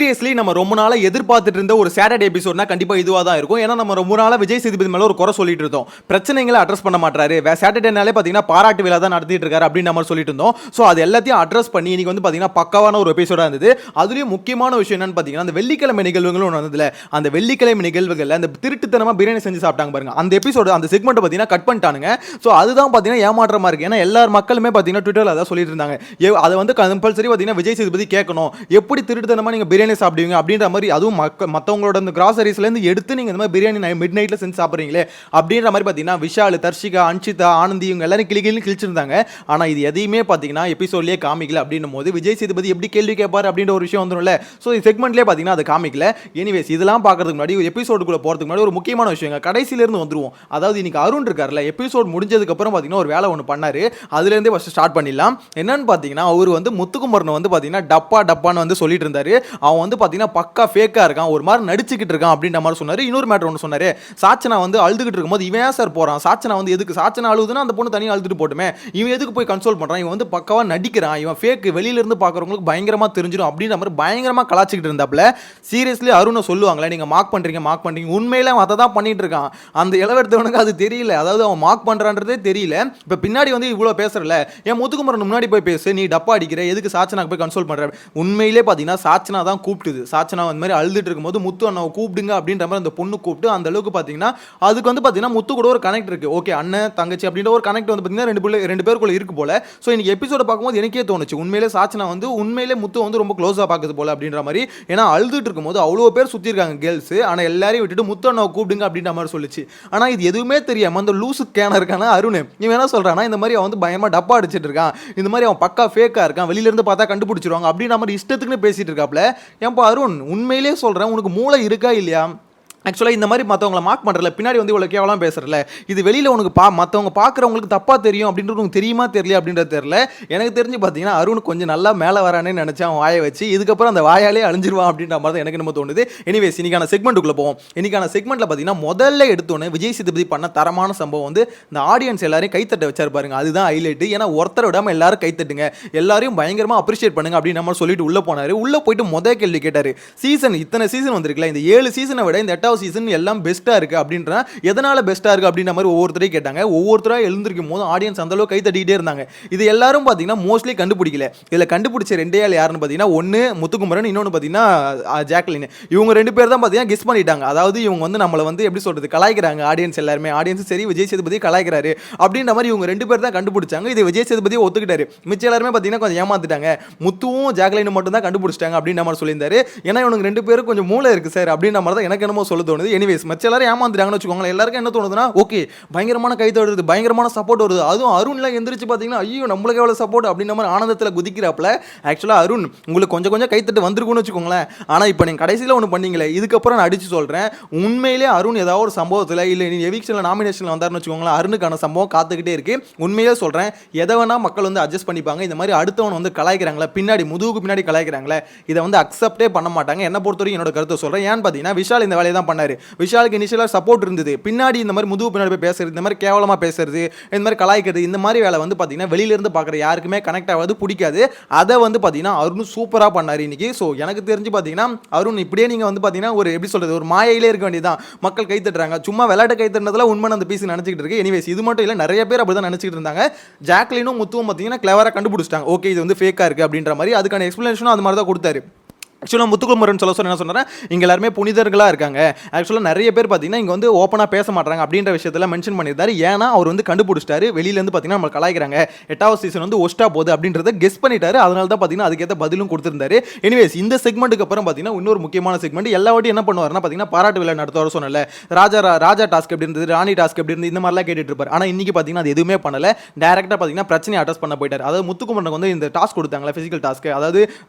Seriously நம்ம ரொம்ப நாளா எதிர்பார்த்துட்டு இருந்த ஒரு சாட்டர்டே எபிசோட்னா கண்டிப்பா இதுவா தான் இருக்கும். ஏன்னா நம்ம ரொம்ப நாளா விஜய் சேதுபதி மேல ஒரு குறை சொல்லிட்டு இருந்தோம். பிரச்சனைகளை அட்ரஸ் பண்ண மாட்டாரு. சாட்டர்டேனாலே பாத்தீங்கன்னா பாராட்டு விழா தான் நடத்திட்டு இருக்காரு அப்படின்னு நம்ம சொல்லிட்டு இருந்தோம். சோ அது எல்லாத்தையும் அட்ரஸ் பண்ணி இன்னைக்கு வந்து பாத்தீங்கன்னா பக்காவான ஒரு எபிசோடா இருந்தது. அதுலயும் முக்கியமான விஷயம் என்னன்னு பாத்தீங்கன்னா அந்த வெள்ளிக்கிழமை நிகழ்வுகளும் ஒன்று வந்ததுல அந்த வெள்ளிக்கிழமை நிகழ்வுகள் அந்த திருட்டுத்தனமா பிரியாணி செஞ்சு சாப்பிட்டாங்க பாருங்க. அந்த எபிசோடு அந்த செக்மெண்ட் பாத்தீங்கன்னா கட் பண்ணிட்டானுங்க. சோ அதுதான் பாத்தீங்கன்னா ஏமாற்றமா இருக்கு. ஏன்னா எல்லா மக்களுமே பாத்தீங்கன்னா ட்விட்டர்ல அதான் சொல்லிட்டு இருந்தாங்க. அதை வந்து கம்பல்சரி பாத்தீங்கன்னா விஜய் சேதுபதி கேட்கணும். எப்படி திருட்டுத்தனமா நீங்க பிரியாணி சாப்பிடுவீங்க அப்படின்ற மாதிரி, அதுவும் மற்றவங்களோட அந்த கிராசரிஸ்ல இருந்து எடுத்து நீங்க இந்த மாதிரி பிரியாணி மிட் நைட்ல செஞ்சு சாப்பிடுறீங்களே அப்படின்ற மாதிரி பாத்தீங்கன்னா விஷால், தர்ஷிகா, அன்ஷிதா, ஆனந்தி இவங்க எல்லாரும் கிழிச்சிருந்தாங்க. ஆனா இது எதையுமே பாத்தீங்கன்னா எபிசோட்லயே காமிக்கல அப்படின்னும் போது விஜய் சேதுபதி எப்படி கேள்வி கேட்பாரு அப்படின்ற ஒரு விஷயம் வந்துரும்ல. சோ இந்த செக்மெண்ட்லயே பாத்தீங்கன்னா அது காமிக்கல. எனிவேஸ் இதெல்லாம் பாக்குறதுக்கு முன்னாடி எபிசோடுக்குள்ள போறதுக்கு முன்னாடி ஒரு முக்கியமான விஷயம் கடைசில இருந்து வந்துருவோம். அதாவது இன்னைக்கு அருண் இருக்காருல்ல, எபிசோட் முடிஞ்சதுக்கு அப்புறம் பாத்தீங்கன்னா ஒரு வேலை ஒன்று பண்ணாரு. அதுல இருந்தே ஃபர்ஸ்ட் ஸ்டார்ட் பண்ணிடலாம். என்னன்னு பாத்தீங்கன்னா அவர் வந்து முத்துக்குமரன் வந்து பாத்தீங்கன்னா டப்பான்னு வந்து சொல்லிட்டு இருந்தாரு. அவன் வந்து பாத்தீங்கன்னா பக்கா ஃபேக்கா இருக்கான், ஒரு மாதிரி நடிச்சுக்கிட்டு இருக்கான் அப்படின்ற மாதிரி சொன்னாரு. இன்னொரு மேட்டர் ஒன்று சொன்னாரு. சாச்சனா வந்து அழுதுகிட்டு இருக்கும்போது இவன் ஏன் சார் போறான், சாச்சனா வந்து எதுக்கு, சாச்சனா அழுதுன்னா அந்த பொண்ணு தனியாக அழுதுட்டு போட்டுமே, இவன் எதுக்கு போய் கன்சோல் பண்றான், இவன் வந்து பக்காவா நடிக்கிறான், இவன் ஃபேக், வெளியில இருந்து பாக்குறவங்களுக்கு பயங்கரமா தெரிஞ்சிடும் அப்படின்ற மாதிரி பயங்கரமா கலாச்சிக்கிட்டு இருந்தாப்ல. சீரியஸ்லி அருணை சொல்லுவாங்களே நீங்க மார்க் பண்றீங்க, உண்மையில அவன் அதை தான் பண்ணிட்டு இருக்கான். அந்த இளவெடுத்தவனுக்கு அது தெரியல, அதாவது அவன் மார்க் பண்றான்றதே தெரியல. இப்ப பின்னாடி வந்து இவ்வளவு பேசுறல, என் முத்துக்குமரன் முன்னாடி போய் பேசு, நீ டப்பா அடிக்கிற, எதுக்கு சாச்சனாக்கு போய் கன்சோல் பண்ற. உண்மையிலே பாத்தீங்கன்னா சாச்சனா தான் கூப்பிட்டுது. சாச்சனா அந்த மாதிரி அழுதுட்டு இருக்கும்போது முத்து அண்ணாவை கூப்பிடுங்க அப்படின்ற மாதிரி அந்த பொண்ணு கூப்பிட்டு அந்த அளவுக்கு பாத்தீங்கன்னா அதுக்கு வந்து பாத்தீங்கன்னா முத்து கூட ஒரு கனெக்ட் இருக்கு. ஓகே அண்ணன் தங்கச்சி அப்படின்ற ஒரு கனெக்ட் வந்து பாத்தீங்கன்னா ரெண்டு பேருக்குள்ள இருக்கு போல. சோ இன்னைக்கு எபிசோட பார்க்கும்போது எனக்கே தோணுச்சு உண்மையிலே சாச்சனா வந்து உண்மையிலே முத்து வந்து ரொம்ப க்ளோஸா பாக்குது போல அப்படின்ற மாதிரி. ஏன்னா அழுதுட்டு இருக்கும்போது அவ்வளவு பேர் சுத்தி இருக்காங்க கேர்ள்ஸ், ஆனா எல்லாரையும் விட்டுட்டு முத்து அண்ணாவை கூப்பிடுங்க அப்படின்ற மாதிரி சொல்லிச்சு. ஆனா இது எதுவுமே தெரியாம அந்த லூசு கேன இருக்கான அருண் இவன் என்ன சொல்றானா, இந்த மாதிரி அவன் வந்து பயமா டப்பா அடிச்சிட்டு இருக்கான், இந்த மாதிரி அவன் பக்கா ஃபேக்கா இருக்கான், வெளியில இருந்து பார்த்தா கண்டுபிடிச்சிருவாங்க அப்படின்ற மாதிரி இஷ்டத்துக்குன்னு பேசிட்டு இருக்காப்ல. ஏன்பா அருண் உண்மையிலே சொல்றேன், உனக்கு மூளை இருக்கா இல்லையா? ஆக்சுவலாக இந்த மாதிரி மற்றவங்களை மார்க் பண்ணுறல, பின்னாடி வந்து இவ்வளோ கேவலாம் பேசுறல, இது வெளியில் உனக்கு மற்றவங்க பார்க்குறவங்களுக்கு தப்பாக தெரியும் அப்படின்றது உனக்கு தெரியுமா தெரியல அப்படின்றது தெரியல. எனக்கு தெரிஞ்சு பார்த்தீங்கன்னா அருண் கொஞ்சம் நல்லா மேலே வரானே நினச்சா அவன் வாயை வச்சு, இதுக்கப்புறம் அந்த வாயாலே அழிஞ்சிருவான் அப்படின்ற மாதிரி தான் எனக்கு நம்ம தோணுது. எனிவேஸ் இன்னைக்கான செக்மெண்ட்டுக்குள்ளே போவோம். இன்னைக்கான செக்மெண்ட்டில் பார்த்தீங்கன்னா முதல்ல எடுத்தோன்னே விஜய் சேதுபதி பண்ண தரமான சம்பவம் வந்து இந்த ஆடியன்ஸ் எல்லாரையும் கைத்தட்ட வச்சாரு பாருங்க, அதுதான் ஹைலைட். ஏன்னா ஒருத்தர் விடாமல் எல்லாரும் கைத்தட்டுங்க, எல்லாரையும் பயங்கரமாக அப்ரிஷியேட் பண்ணுங்க அப்படின்னு நம்ம சொல்லிட்டு உள்ளே போனார். உள்ளே போயிட்டு முதல் கேள்வி கேட்டார், இத்தனை சீசன் வந்திருக்குல்ல, இந்த 7 சீசனை விட இந்த 8வது சீசன் எல்லாம் பெஸ்டா இருக்கு அப்படின்ற, எதனால பெஸ்டா இருக்கு அப்படின்ற மாதிரி ஒவ்வொருத்தரையும் கேட்டாங்க. ஒவ்வொருத்தரா எழுந்திருக்கும் போது ஆடியன்ஸ் அந்த அளவுக்கு கை தட்டிட்டே இருந்தாங்க. இது எல்லாரும் பாத்தீங்கன்னா மோஸ்ட்லி கண்டுபிடிக்கல. இதுல கண்டுபிடிச்ச ரெண்டே ஆள் யாருன்னு பாத்தீங்கன்னா ஒன்னு முத்துக்குமரன், இன்னொன்னு பாத்தீங்கன்னா ஜாக்லின். இவங்க ரெண்டு பேர் தான் பாத்தீங்கன்னா கெஸ் பண்ணிட்டாங்க. அதாவது இவங்க வந்து நம்மள வந்து எப்படி சொல்றது கலாய்க்கிறாங்க, ஆடியன்ஸ் எல்லாருமே, ஆடியன்ஸ் சரி விஜய் சேதுபதி கலாய்க்கிறாரு அப்படின்ற மாதிரி இவங்க ரெண்டு பேர் தான் கண்டுபிடிச்சாங்க. இது விஜய் சேதுபதி ஒத்துக்கிட்டாரு. மிச்ச எல்லாருமே பாத்தீங்கன்னா கொஞ்சம் ஏமாத்திட்டாங்க, முத்துவும் ஜாக்லின் மட்டும் தான் கண்டுபிடிச்சிட்டாங்க அப்படின்ற மாதிரி சொல்லியிருந்தாரு. ஏன்னா இவங்க ரெண்டு பேரும் கொஞ்சம் மூளை இருக்கு சார் அப்படின்ற மாதிரி தான் எனக்கு என்னமோ சொல்ல தோணுது. எனிவேஸ் மற்ற எல்லாரும் ஏமாந்துட்டாங்கன்னு வச்சுக்கோங்களேன். எல்லாருக்கும் என்ன தோணுதுன்னா, ஓகே பயங்கரமான கைது வருது, பயங்கரமான சப்போர்ட் வருது, அதுவும் அருண்லாம் எந்திரிச்சு பார்த்தீங்கன்னா ஐயோ நம்மளுக்கு எவ்வளோ சப்போர்ட் அப்படின்ற மாதிரி ஆனந்தத்தில் குதிக்கிறாப்ல. ஆக்சுவலாக அருண் உங்களுக்கு கொஞ்சம் கொஞ்சம் கைத்தட்டு வந்திருக்குன்னு வச்சுக்கோங்களேன். ஆனால் இப்போ நீங்கள் கடைசியில் ஒன்று பண்ணீங்களே, இதுக்கப்புறம் நான் அடிச்சு சொல்கிறேன், உண்மையிலே அருண் ஏதாவது ஒரு சம்பவத்தில் இல்லை நீ எவிக்ஷனில் நாமினேஷனில் வந்தாருன்னு வச்சுக்கோங்களேன், அருணுக்கான சம்பவம் காத்துக்கிட்டே இருக்கு. உண்மையிலே சொல்கிறேன், எதை வேணா மக்கள் வந்து அட்ஜஸ்ட் பண்ணிப்பாங்க. இந்த மாதிரி அடுத்தவன் வந்து கலாய்க்கிறாங்களே, பின்னாடி முதுகுக்கு பின்னாடி கலாய்க்கிறாங்களே, இதை வந்து அக்செப்டே பண்ண மாட்டாங்க. என்ன பொறுத்தவரைக்கும் என்னோட கருத்தை சொல்கிறேன். ஏன்னு பார்த்தீங்கன்னா விஷால் இந்த வேலையை தான் பண்ணாரு. விஷாலுக்கு இனிஷியலாக சப்போர்ட் இருந்தது, பின்னாடி இந்த மாதிரி முதுகு பின்னாடி போய் பேசுறது, இந்த மாதிரி கேவலமா பேசுறது, இந்த மாதிரி கலாய்க்கிறது, இந்த மாதிரி வேலை வந்து பார்த்தீங்கன்னா வெளியில இருந்து பார்க்குற யாருக்குமே கனெக்ட் ஆகாது, பிடிக்காது. அதை வந்து பார்த்தீங்கன்னா அருண் சூப்பராக பண்ணார் இன்னைக்கு. ஸோ எனக்கு தெரிஞ்சு பார்த்தீங்கன்னா அருண் இப்படியே நீங்கள் வந்து பார்த்தீங்கன்னா ஒரு எப்படி சொல்றது ஒரு மாயையிலே இருக்க வேண்டியதான். மக்கள் கை தட்டுறாங்க, சும்மா விளையாட்டு கை தட்டுறதுல உண்மை அந்த பீஸ் நினச்சிக்கிட்டு இருக்கு. எனிவேஸ் இது மட்டும் இல்லை, நிறைய பேர் அப்படி தான் நினச்சிக்கிட்டு இருந்தாங்க. ஜாக்லினும் முத்துவும் பார்த்தீங்கன்னா கிளவராக கண்டுபிடிச்சிட்டாங்க, ஓகே இது வந்து ஃபேக்காக இருக்குது அப்படின்ற மாதிரி. அதுக்கான எக்ஸ்பிளனேஷனும் அது மாதிரி தான் கொடுத்தாரு. ஆக்சுவலாக முத்துக்குமரன் சொல்ல என்ன சொன்னேன், இங்கே எல்லாருமே புனிதர்களாக இருக்காங்க. ஆக்சுவலாக நிறைய பேர் பார்த்தீங்கன்னா இங்கே வந்து ஓப்பனாக பேச மாட்டாங்க அப்படின்ற விஷயத்தில் மென்ஷன் பண்ணியிருந்தாரு. ஏன்னா அவர் வந்து கண்டுபிடிச்சிட்டாரு, வெளியிலேருந்து பார்த்தீங்கன்னா நம்ம கலாய்க்கிறாங்க, 8வது சீசன் வந்து ஒஸ்டா போகுது அப்படின்றத கெஸ் பண்ணிட்டாரு. அதனால தான் பார்த்தீங்கன்னா அதுக்கேற்ற பதிலும் கொடுத்துருந்தாரு. எனிவேஸ் இந்த செக்மெண்ட்டுக்கு அப்புறம் பார்த்தீங்கன்னா இன்னொரு முக்கியமான செக்மெண்ட், எல்லா வாட்டியும் என்ன பண்ணுவார்னா பார்த்தீங்கன்னா பாராட்டு விழா நடத்துவார் சொன்னல, ராஜா டாஸ்க் எப்படி இருந்தது, ராணி டாஸ்க் எப்படி இருந்தது, இந்த மாதிரிலாம் கேட்டுட்டு இருப்பார். ஆனால் இன்னைக்கு பார்த்தீங்கன்னா அது எதுவுமே பண்ணல, டேரக்டாக பார்த்தீங்கன்னா பிரச்சனையை அட்ரஸ் பண்ண போயிட்டார். அதாவது முத்துக்குமரனுக்கு வந்து இந்த டாஸ்க் கொடுத்தாங்களா, ஃபிசிக்கல் டாஸ்க், அதாவது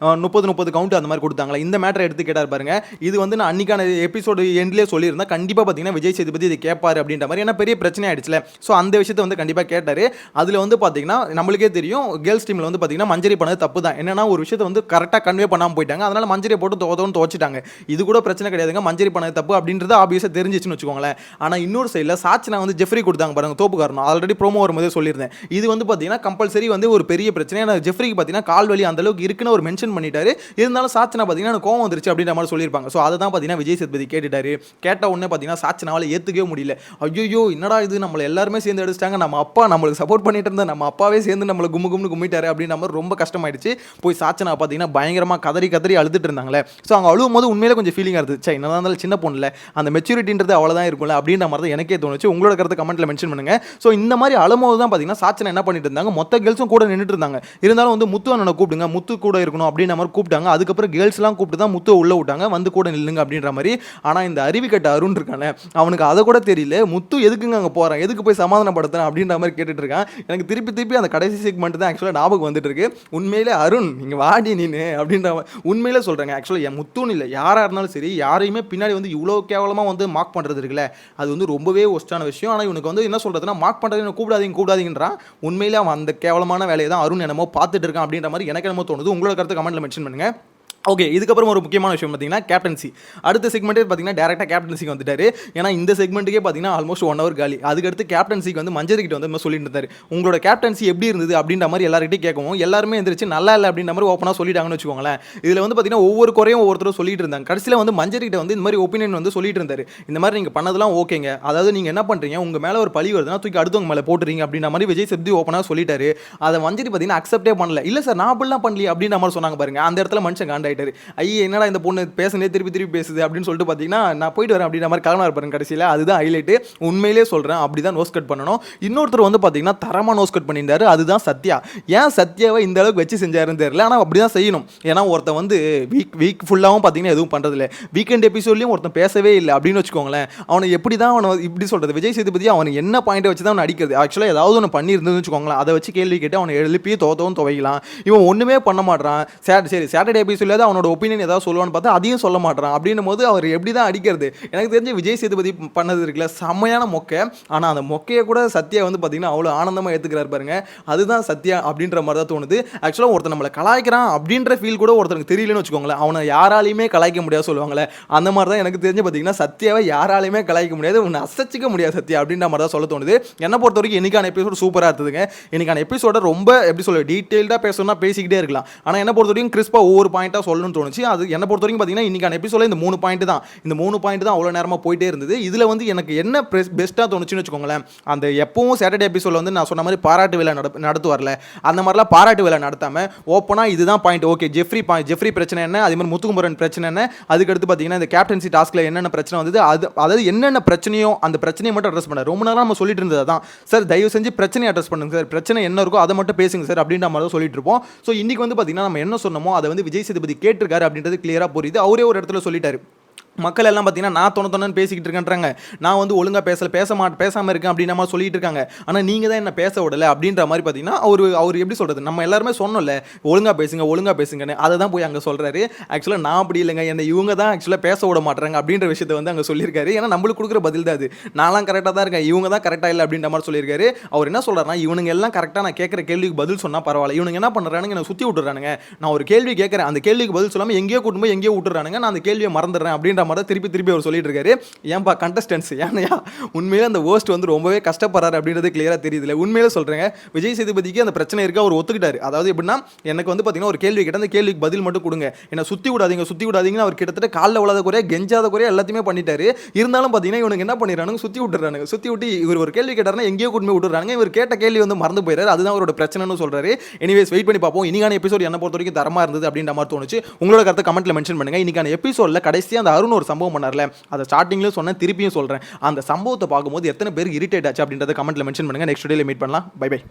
30 கவுண்ட் அந்த மாதிரி கொடுத்தாங்களா, இந்த மேட்டரை எடுத்து கேட்டார் பாருங்க. இது வந்து நான் அன்னைக்கான எபிசோடு எண்ட்லயே சொல்லியிருந்தேன், கண்டிப்பா பாத்தீங்கன்னா விஜய் சேதுபதி இதை கேட்பாரு அப்படின்ற மாதிரி. ஏன்னா பெரிய பிரச்சனை ஆயிடுச்சுல. ஸோ அந்த விஷயத்தை வந்து கண்டிப்பா கேட்டாரு. அதுல வந்து பாத்தீங்கன்னா நம்மளுக்கே தெரியும் கேர்ள்ஸ் டீம்ல வந்து பாத்தீங்கன்னா மஞ்சரி பண்ணது தப்பு தான். என்னன்னா ஒரு விஷயத்தை வந்து கரெக்டா கன்வே பண்ணாம போயிட்டாங்க, அதனால மஞ்சரி போட்டு தோதோன்னு துவச்சிட்டாங்க. இது கூட பிரச்சனை கிடையாதுங்க, மஞ்சரி பண்ணது தப்பு அப்படின்றது ஆப்வியஸா தெரிஞ்சிச்சுன்னு வச்சுக்கோங்களேன். ஆனா இன்னொரு சைடில் சாட்சினா வந்து ஜெஃப்ரி கொடுத்தாங்க பாருங்க, தோப்புக்காரணும். ஆல்ரெடி ப்ரோமோ வரும்போதே சொல்லியிருந்தேன், இது வந்து பாத்தீங்கன்னா கம்பல்சரி வந்து ஒரு பெரிய பிரச்சனை. ஏன்னா ஜெஃப்ரிக்கு பாத்தீங்கன்னா கால் வலி அந்த அளவுக்கு இருக்குன்னு ஒரு மென்ஷன் பண்ணிட்டாரு. இருந்தாலும் சாட்சினா பார்த்தீங்கன்னா எனக்கு கோவம் வந்துருச்சு அப்படின்ற மாதிரி சொல்லியிருப்பாங்க. ஸோ அதை தான் பார்த்தீங்கன்னா விஜய் சேதுபதி கேட்டுட்டாரு. கேட்ட உடனே பார்த்தீங்கன்னா சாட்சனாவால் ஏற்றுக்கவே முடியல. ஐயோ என்னடா இது, நம்மளை எல்லாருமே சேர்ந்து அடிச்சிட்டாங்க, நம்ம அப்பா நம்மளுக்கு சப்போர்ட் பண்ணிட்டு இருந்தா நம்ம அப்பாவே சேர்ந்து நம்மளை கும்முன்னு கும்மிட்டாரு அப்படின்ற மாதிரி ரொம்ப கஷ்டமாயிடுச்சு. போய் சாட்சனா பார்த்தீங்கன்னா பயங்கரமாக கதறி அழுதுட்டு இருந்தாங்களே. ஸோ அவங்க அழுவும் போது உண்மையிலே கொஞ்சம் ஃபீலிங்காக இருந்துச்சு. என்னதான் இருந்தாலும் சின்ன பொண்ணுல அந்த மெச்சூரிட்டின்றது அவ்வளோதான் இருக்கும்ல அப்படின்ற மாதிரி தான் எனக்கே தோணுச்சு. உங்களோட கருத்து கமெண்ட்ல மென்ஷன் பண்ணுங்க. ஸோ இந்த மாதிரி அழும்போது தான் பார்த்தீங்கன்னா சாட்சனா என்ன பண்ணிட்டு இருந்தாங்க, மொத்த கேர்ள்ஸும் கூட நின்றுட்டு இருந்தாங்க. இருந்தாலும் வந்து முத்து அண்ணனை கூப்பிடுங்க, முத்து கூட இருக்கணும் அப்படின்ற மாதிரி கூப்பிட்டாங்க. அதுக்கப்புறம் கேர்ள்ஸ்லாம் கூப்பிட்டு தான் முத்து உள்ள விட்டாங்க, வந்து கூட நில்லுங்க அப்படின்ற மாதிரி. ஆனால் இந்த அருவிக்கட்ட அருண் இருக்கானே, அவனுக்கு அதை கூட தெரியல. முத்து எதுக்குங்க அங்கே போகிறான், எதுக்கு போய் சமாதானப்படுத்துறேன் அப்படின்ற மாதிரி கேட்டுட்டு இருக்கான். எனக்கு திருப்பி அந்த கடைசி செக்மெண்ட் தான் ஆக்சுவலாக ஞாபகம் வந்துட்டு இருக்கு. உண்மையிலே அருண் நீங்க வாடி நீனு அப்படின்ற உண்மையிலே சொல்கிறேங்க. ஆக்சுவலாக என் முத்துன்னு இல்லை, யாராக இருந்தாலும் சரி, யாரையுமே பின்னாடி வந்து இவ்வளோ கேவலமாக வந்து மார்க் பண்ணுறது இருக்குல்ல, அது வந்து ரொம்பவே ஒஸ்டான விஷயம். ஆனால் இவனுக்கு வந்து என்ன சொல்கிறதுனா, மார்க் பண்ணுறது கூப்பிடாதீங்கன்றான். உண்மையிலே அவன் அந்த கேவலமான வேலையை தான் அருண் என்னமோ பார்த்துட்டு இருக்கான் அப்படின்ற மாதிரி எனக்கு என்னமோ தோணுது. உங்களோட கருத்து கமெண்ட்டில் மென்ஷன் பண்ணுங்க. ஓகே, இதுக்கப்புறம் ஒரு முக்கியமான விஷயம் பார்த்தீங்கன்னா கேப்டன்சி. அடுத்த செக்மெண்ட்டே பார்த்தீங்கன்னா டேரெக்டாக கேப்டன்சிக்கு வந்துட்டாரு. ஏன்னா இந்த செக்மெண்ட்டுக்கே பார்த்தீங்கன்னா ஆல்மோஸ்ட் 1 hour காலி. அதுக்கடுத்து கேப்டன்சிக்கு வந்து மஞ்சரிக்கிட்ட வந்து சொல்லிட்டு இருந்தாரு, உங்களோட கேப்டன்சி எப்படி இருந்தது அப்படின்ற மாதிரி எல்லார்கிட்டையும் கேட்கவும் எல்லாருமே எந்திரிச்சு நல்லா இல்லை அப்படின்ற மாதிரி ஓப்பனாக சொல்லிட்டாங்கன்னு வச்சுக்கோங்களேன். இதில் வந்து பார்த்தீங்கன்னா ஒவ்வொரு குறையும் ஒவ்வொருத்தரும் சொல்லிட்டு இருந்தாங்க. கடைசியில் வந்து மஞ்சரிக்கிட்ட வந்து இந்த மாதிரி ஒப்பீனியன் வந்து சொல்லிட்டு இருந்தாரு. இந்த மாதிரி நீங்கள் பண்ணதெல்லாம் ஓகேங்க, அதாவது நீங்கள் என்ன பண்ணுறீங்க, உங்கள் மேலே ஒரு பழி வருதுன்னா தூக்கி அடுத்தவங்க மேலே போட்டுறீங்க அப்படின்ற மாதிரி விஜய் சேதுபதி ஓப்பனாக சொல்லிட்டாரு. அதை மஞ்சரி பார்த்தீங்கன்னா அக்செப்டே பண்ணல. இல்லை சார் நான் அப்படிலாம் பண்ணல அப்படின்ற மாதிரி சொன்னாங்க பாருங்க. அந்த இடத்துல மனுஷன் காண்டாயிட்டாரு. ஐயே என்னடா இந்த பொண்ணு பேசுனே திருப்பி பேசுது அப்படின்னு சொல்லிட்டு பார்த்தீங்கன்னா நான் போயிட்டு வரேன் அப்படின்ற மாதிரி கிளம்பா இருப்பாருங்க. கடைசியில் அதுதான் ஹைலைட்டு. உண்மையிலே சொல்கிறேன், அப்படி தான் நோஸ் கட் பண்ணணும். இன்னொருத்தர் வந்து பார்த்தீங்கன்னா தரமாக நோஸ் கட் பண்ணியிருந்தாரு, அதுதான் சத்யா. ஏன் சத்யாவை இந்த அளவுக்கு வச்சு செஞ்சாருன்னு தெரியல, ஆனால் அப்படி தான் செய்யணும். ஏன்னா ஒருத்தன் வந்து வீக் ஃபுல்லாகவும் பார்த்தீங்கன்னா எதுவும் பண்ணுறதில்ல, வீக்கெண்ட் எபிசோட்லையும் ஒருத்தன் பேசவே இல்லை அப்படின்னு வச்சுக்கோங்களேன். அவனை எப்படி தான் அவனை இப்படி சொல்கிறது, விஜய் சேதுபதி அவனை என்ன பாயிண்ட்டை வச்சு தான் அவனை அடிக்கிறது. ஆக்சுவலாக ஏதாவது ஒன்று பண்ணியிருந்ததுன்னு வச்சுக்கோங்களேன், அதை வச்சு கேள்வி கேட்டு அவனை எழுப்பி தோத்தவும் துவைக்கலாம். இவன் ஒன்றுமே பண்ண மாட்டான். சரி சாட்டர்டே எபிசோட்ல அவனோட ஒப்பீனியன் ஏதாவது சொல்லுவான்னு பார்த்தா அதையும் சொல்ல மாட்டான். அப்படின்னும் போது அவர் எப்படி தான் அடிக்கிறது. எனக்கு தெரிஞ்ச விஜய் சேதுபதி பண்ணது இருக்குல்ல, செம்மையான மொக்கை. ஆனால் அந்த மொக்கையை கூட சத்யா வந்து பார்த்தீங்கன்னா அவ்வளோ ஆனந்தமாக ஏற்றுக்கிறார் பாருங்க. அதுதான் சத்யா அப்படின்ற மாதிரி தான் தோணுது. ஆக்சுவலாக ஒருத்தர் நம்மளை கலாய்க்கிறான் அப்படின்ற ஃபீல் கூட ஒருத்தருக்கு தெரியலன்னு வச்சுக்கோங்களேன், அவனை யாராலையுமே கலாய்க்க முடியாது சொல்லுவாங்களே, அந்த மாதிரி தான் எனக்கு தெரிஞ்சு பார்த்தீங்கன்னா சத்யாவை யாராலையுமே கலாய்க்க முடியாது, உன்னை அசைச்சிக்க முடியாது சத்யா அப்படின்ற மாதிரி தான் சொல்ல தோணுது. என்னை பொறுத்த வரைக்கும் இன்னைக்கான எபிசோட் சூப்பராக இருந்ததுங்க. இன்னைக்கான எபிசோட ரொம்ப எப்படி சொல்ல டீட்டெயில்டாக பேசணும்னா பேசிக்கிட்டே இருக்கலாம். ஆனால் என்ன பொறுத்த வரைக்கும் கிறிஸ்பாக ஒவ்வொரு பாயிண்ட்டாக சொல்லணும்னு தோணுச்சு. அது என்னை பொறுத்த வரைக்கும் பார்த்தீங்கன்னா இன்னைக்கான எபிசோட இந்த 3 பாயிண்ட் தான் அவ்வளோ நேரமாக போயிட்டே இருந்தது. இதில் வந்து எனக்கு என்ன பெஸ்ட்டாக தோணுச்சுன்னு வச்சுக்கோங்களேன், அந்த எப்பவும் சாட்டர்டே எபிசோட வந்து நான் சொன்ன மாதிரி பாராட்டு விழா நடத்துவார்ல, அந்த மாதிரிலாம் பாராட்டு விழா நடத்தாமல் ஓப்பனாக இதுதான் பாயிண்ட். ஓகே, ஜெஃப்ரி பிரச்சனை என்ன, அதே மாதிரி முத்துக்குமரன் பிரச்சனை என்ன, அதுக்கடுத்து பார்த்தீங்கன்னா இந்த கேப்டன்சி டாஸ்கில் என்னென்ன பிரச்சனை வந்தது, அதாவது என்னென்ன பிரச்சனையோ அந்த பிரச்சனையை மட்டும் அட்ரஸ் பண்ண ரொம்ப நேரம் நம்ம சொல்லிட்டு இருந்தது தான். சார் தயவு செஞ்சு பிரச்சனையை அட்ரஸ் பண்ணுங்க சார், பிரச்சனை என்ன இருக்கோ அதை மட்டும் பேசுங்க சார் அப்படின்ற மாதிரி தான் சொல்லிட்டு இருப்போம். ஸோ இன்னைக்கு வந்து பார்த்தீங்கன்னா நம்ம என்ன சொன்னமோ அதை வந்து விஜய் சேதுபதி கேட்டிருக்காரு அப்படின்றது கிளியராக புரியுது. அவரே ஒரு இடத்துல சொல்லிட்டாரு, மக்கள் எல்லாம் பார்த்தீங்கன்னா நான் தொண்ணு பேசிக்கிட்டு இருக்கேன்றாங்க, நான் வந்து ஒழுங்காக பேசாமல் இருக்கேன் அப்படின்ற மாதிரி சொல்லிட்டு இருக்காங்க, ஆனால் நீங்கள் தான் என்ன பேச விடலை அப்படின்ற மாதிரி பார்த்தீங்கன்னா அவர் எப்படி சொல்கிறது, நம்ம எல்லாருமே சொன்னோம்ல ஒழுங்காக பேசுங்கன்னு, அதை தான் போய் அங்கே சொல்கிறாரு. ஆக்சுவலாக நான் அப்படி இல்லைங்க, என்னை இவங்க தான் ஆக்சுவலாக பேச விட மாட்டாங்க அப்படின்ற விஷயத்தை வந்து அங்கே சொல்லியிருக்காரு. ஏன்னா நம்மளுக்கு கொடுக்குற பதில் தான் அது, நான்லாம் கரெக்டாக தான் இருக்கேன், இவங்க தான் கரெக்டாக இல்லை அப்படின்ற மாதிரி சொல்லியிருக்காரு. அவர் என்ன சொல்கிறாருன்னா, இவனுங்க எல்லாம் கரெக்டாக நான் கேட்குற கேள்விக்கு பதில் சொன்னால் பரவாயில்ல, இவனுங்க என்ன பண்ணுறானுங்க என்னை சுற்றி விட்டுறானுங்க, நான் ஒரு கேள்வி கேட்குறேன் அந்த கேள்விக்கு பதில் சொல்லாமல் எங்கேயோ கூட்டு போய் எங்கேயோ விட்டுறானுங்க, நான் அந்த கேள்வியை மறந்துடுறேன் அப்படின்ற மாதிரி திருப்பி அவர் சொல்லிட்டு இருக்காரு. ஏன்பா கண்டஸ்டன்ஸ் ஏன்னா உண்மையிலே அந்த ஹோஸ்ட் வந்து ரொம்பவே கஷ்டப்படுறாரு அப்படின்றது கிளியரா தெரியுதுல. உண்மையிலே சொல்றேங்க, விஜய் சேதுபதிக்கு அந்த பிரச்சனை இருக்கு, அவர் ஒத்துக்கிட்டாரு. அதாவது எப்படின்னா, எனக்கு வந்து பாத்தீங்கன்னா ஒரு கேள்வி கேட்ட அந்த கேள்விக்கு பதில் மட்டும் கொடுங்க, என்ன சுத்தி விடாதீங்கன்னு அவர் கிட்டத்தட்ட காலில் விழாத குறைய கெஞ்சாத குறைய எல்லாத்தையுமே பண்ணிட்டாரு. இருந்தாலும் பாத்தீங்கன்னா இவனுக்கு என்ன பண்ணிடுறானுங்க, சுத்தி விட்டு இவர் ஒரு கேள்வி கேட்டாருன்னா எங்கேயோ கூட்டு போய் விட்டுறாங்க, இவர் கேட்ட கேள்வி வந்து மறந்து போயிறாரு. அதுதான் அவரோட பிரச்சனைன்னு சொல்றாரு. எனிவேஸ் வெயிட் பண்ணி பார்ப்போம். இன்னைக்கான எபிசோட் என்ன பொறுத்த வரைக்கும் தரமா இருந்தது அப்படின்ற மாதிரி தோணுச்சு. உங்களோட கருத்தை கமெண்ட்ல மென்ஷன் பண்ணுங்க. இன்னைக்கான எபிசோட்ல கடைசியா அந்த அருண் ஒரு சம்பவம் பண்ணார்ல, அதை ஸ்டார்டிங்லேயும் சொன்னேன் திருப்பியும் சொல்கிறேன், அந்த சம்பவத்தை பார்க்கும்போது எத்தனை பேருக்கு இரிட்டேட் ஆச்சு அப்படின்றத கமெண்ட்டில் மென்ஷன் பண்ணுங்கள். நெக்ஸ்ட் டேல மீட் பண்ணலாம். Bye by.